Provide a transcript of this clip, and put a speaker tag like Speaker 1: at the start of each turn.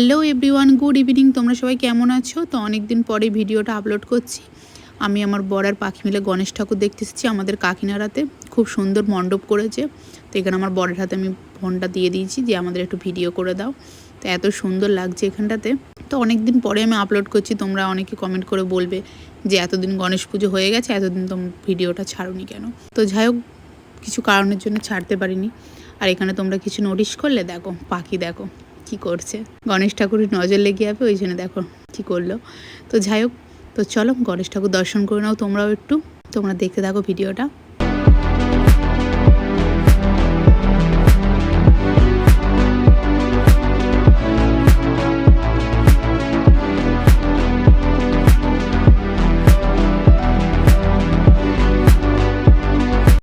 Speaker 1: Hello everyone, good evening. তোমরা সবাই কেমন আছো? তো অনেক দিন পরে ভিডিওটা আপলোড করছি। আমি আমার বর আর পাখি মিলে গণেশ ঠাকুর দেখতে এসেছি আমাদের কাকিনাড়াতে। খুব সুন্দর মণ্ডপ করেছে। তো এখানে আমার বরের হাতে আমি ফোনটা দিয়ে দিয়েছি যে আমাদের একটু ভিডিও করে দাও। তো এত সুন্দর লাগছে এখানটাতে। তো অনেক দিন পরে আমি আপলোড করছি। তোমরা অনেকে কমেন্ট করে বলবে যে এতদিন গণেশ পুজো হয়ে গেছে, এতদিন তোমরা ভিডিওটা ছাড়োনি কেন? তো যাই হোক, কিছু কারণের জন্য ছাড়তে পারিনি। আর এখানে তোমরা কিছু নোটিশ করলে দেখো, পাখি দেখো কি করছে। গণেশ ঠাকুরের নজর লেগে যাবে, ওই জন্য দেখো কি করলো। তো যাই হোক, তো চলো গণেশ ঠাকুর দর্শন করে নাও তোমরাও একটু। তোমরা দেখতে থাকো ভিডিওটা।